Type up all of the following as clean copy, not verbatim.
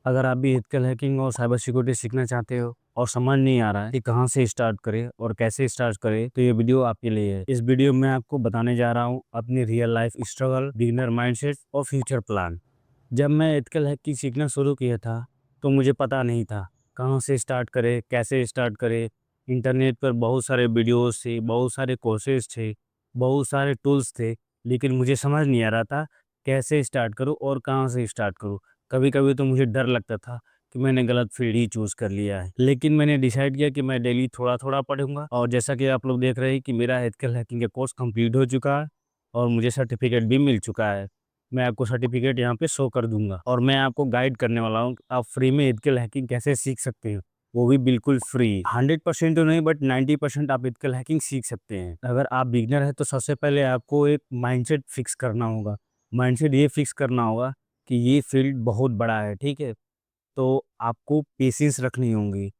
अगर आप भी एथिकल हैकिंग और साइबर सिक्योरिटी सीखना चाहते हो और समझ नहीं आ रहा है कि कहाँ से स्टार्ट करें और कैसे स्टार्ट करें, तो ये वीडियो आपके लिए है। इस वीडियो में आपको बताने जा रहा हूँ अपनी real life struggle, beginner mindset और फ्यूचर प्लान। जब मैं एथिकल हैकिंग सीखना शुरू किया था तो मुझे पता नहीं था कहाँ से स्टार्ट करें, कैसे स्टार्ट करें। इंटरनेट पर बहुत सारे वीडियोस थे, बहुत सारे कोर्सेज थे, बहुत सारे टूल्स थे, लेकिन मुझे समझ नहीं आ रहा था कैसे स्टार्ट करूँ और कहाँ से स्टार्ट करूँ। कभी कभी तो मुझे डर लगता था कि मैंने गलत फील्ड ही चूज़ कर लिया है, लेकिन मैंने डिसाइड किया कि मैं डेली थोड़ा थोड़ा पढ़ूंगा। और जैसा कि आप लोग देख रहे हैं कि मेरा एथिकल हैकिंग का कोर्स कंप्लीट हो चुका है और मुझे सर्टिफिकेट भी मिल चुका है। मैं आपको सर्टिफिकेट यहाँ पे शो कर दूंगा और मैं आपको गाइड करने वाला हूँ आप फ्री में एथिकल हैकिंग कैसे सीख सकते हो, वो भी बिल्कुल फ्री। 100% तो नहीं बट 90% आप एथिकल हैकिंग सीख सकते हैं। अगर आप बिगनर है तो सबसे पहले आपको एक माइंडसेट फिक्स करना होगा। माइंडसेट ये फिक्स करना होगा कि ये फील्ड बहुत बड़ा है, ठीक है। तो आपको पेशेंस रखनी होगी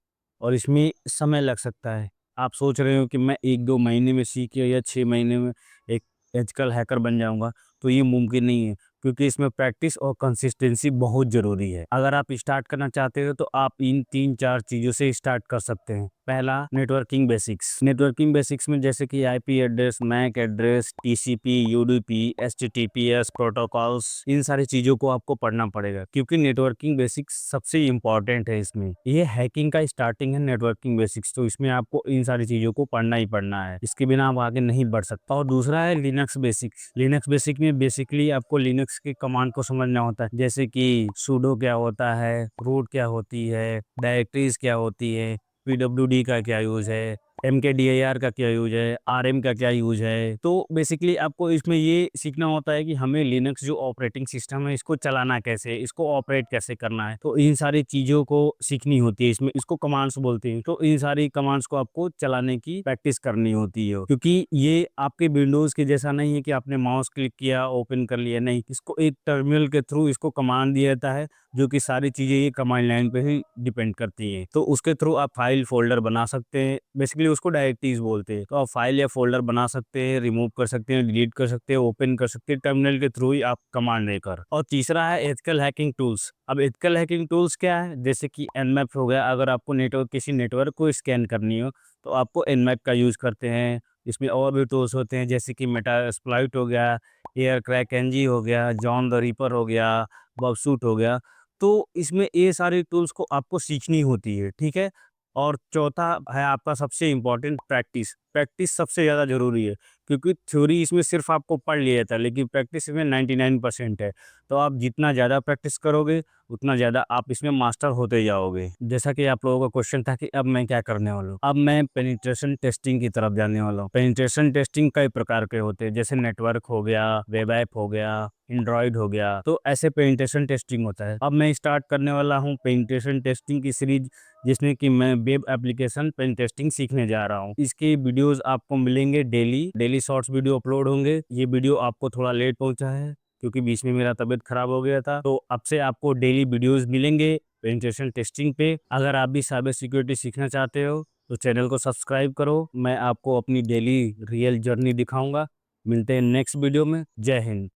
और इसमें समय लग सकता है। आप सोच रहे हो कि मैं 1-2 महीने में सीख के या 6 महीने में एक एथिकल हैकर बन जाऊँगा, तो ये मुमकिन नहीं है, क्योंकि इसमें प्रैक्टिस और कंसिस्टेंसी बहुत ज़रूरी है। अगर आप स्टार्ट करना चाहते हो तो आप इन 3-4 चीज़ों से स्टार्ट कर सकते हैं। पहला, नेटवर्किंग बेसिक्स। नेटवर्किंग बेसिक्स में जैसे कि IP address, MAC address, TCP, UDP, HTTPS protocols, इन सारी चीज़ों को आपको पढ़ना पड़ेगा, क्योंकि नेटवर्किंग बेसिक्स सबसे इम्पोर्टेंट है इसमें। ये हैकिंग का स्टार्टिंग है नेटवर्किंग बेसिक्स, तो इसमें आपको इन सारी चीज़ों को पढ़ना ही पढ़ना है। इसके बिना आप आगे नहीं बढ़ सकता। और दूसरा है लिनक्स बेसिक्स। लिनक्स बेसिक में बेसिकली आपको लिनक्स के कमांड को समझना होता है, जैसे कि sudo क्या होता है, रूट क्या होती है, डायरेक्टरीज क्या होती है, पीडब्ल्यूडी का क्या यूज़ है, एमकेडीआईआर का क्या यूज़ है, आरएम का क्या यूज़ है। तो बेसिकली आपको इसमें ये सीखना होता है कि हमें लिनक्स जो ऑपरेटिंग सिस्टम है इसको चलाना कैसे है, इसको ऑपरेट कैसे करना है। तो इन सारी चीज़ों को सीखनी होती है। इसमें इसको कमांड्स बोलते हैं। तो इन सारी कमांड्स को आपको चलाने की प्रैक्टिस करनी होती है, क्योंकि ये आपके विंडोज़ के जैसा नहीं है कि आपने माउस क्लिक किया, ओपन कर लिया। नहीं, इसको एक टर्मिनल के थ्रू इसको कमांड दिया जाता है, जो कि सारी चीज़ें ये कमांड लाइन पे ही डिपेंड करती हैं। तो उसके थ्रू आप फाइल फ़ोल्डर बना सकते हैं। बेसिकली उसको डायरेक्टरीज़ बोलते हैं। तो आप फाइल या फ़ोल्डर बना सकते हैं, रिमूव कर सकते हैं, डिलीट कर सकते हैं, ओपन कर सकते हैं टर्मिनल के थ्रू ही आप कमांड देकर। और तीसरा है एथिकल हैकिंग टूल्स। अब एथिकल हैकिंग टूल्स क्या है? जैसे कि एनमैप हो गया। अगर आपको किसी नेटवर्क को स्कैन करनी हो तो आपको एनमैप का यूज़ करते हैं। इसमें और भी टूल्स होते हैं, जैसे कि मेटास्प्लॉइट हो गया, एयर क्रैक एनजी हो गया, जॉन द रिपर हो गया, बबसूट हो गया। तो इसमें ये सारी टूल्स को आपको सीखनी होती है, ठीक है। और चौथा है आपका सबसे इम्पोर्टेंट प्रैक्टिस। प्रैक्टिस सबसे ज़्यादा ज़रूरी है, क्योंकि थ्योरी इसमें सिर्फ आपको पढ़ लिया जाता है, लेकिन प्रैक्टिस इसमें 99% है। तो आप जितना ज़्यादा प्रैक्टिस करोगे उतना ज़्यादा आप इसमें मास्टर होते जाओगे। जैसा कि आप लोगों का क्वेश्चन था कि अब मैं क्या करने वाला हूँ, अब मैं पेनिट्रेशन टेस्टिंग की तरफ जाने वाला हूँ। पेनिट्रेशन टेस्टिंग कई प्रकार के होते हैं, जैसे नेटवर्क हो गया, वेब ऐप हो गया, एंड्रॉइड हो गया। तो ऐसे पेनिट्रेशन टेस्टिंग होता है। अब मैं स्टार्ट करने वाला हूँ पेनिट्रेशन टेस्टिंग की सीरीज, जिसमें कि मैं वेब एप्लीकेशन पेन टेस्टिंग सीखने जा रहा हूँ। इसके वीडियोस आपको मिलेंगे daily daily shorts video upload होंगे। ये वीडियो आपको थोड़ा लेट पहुंचा है, क्योंकि बीच में मेरा तबीयत खराब हो गया था। तो अब से आपको डेली वीडियोस मिलेंगे पेनिट्रेशन टेस्टिंग पे। अगर आप भी साइबर सिक्योरिटी सीखना चाहते हो तो चैनल को सब्सक्राइब करो। मैं आपको अपनी डेली रियल जर्नी दिखाऊंगा। मिलते हैं नेक्स्ट वीडियो में। जय हिंद।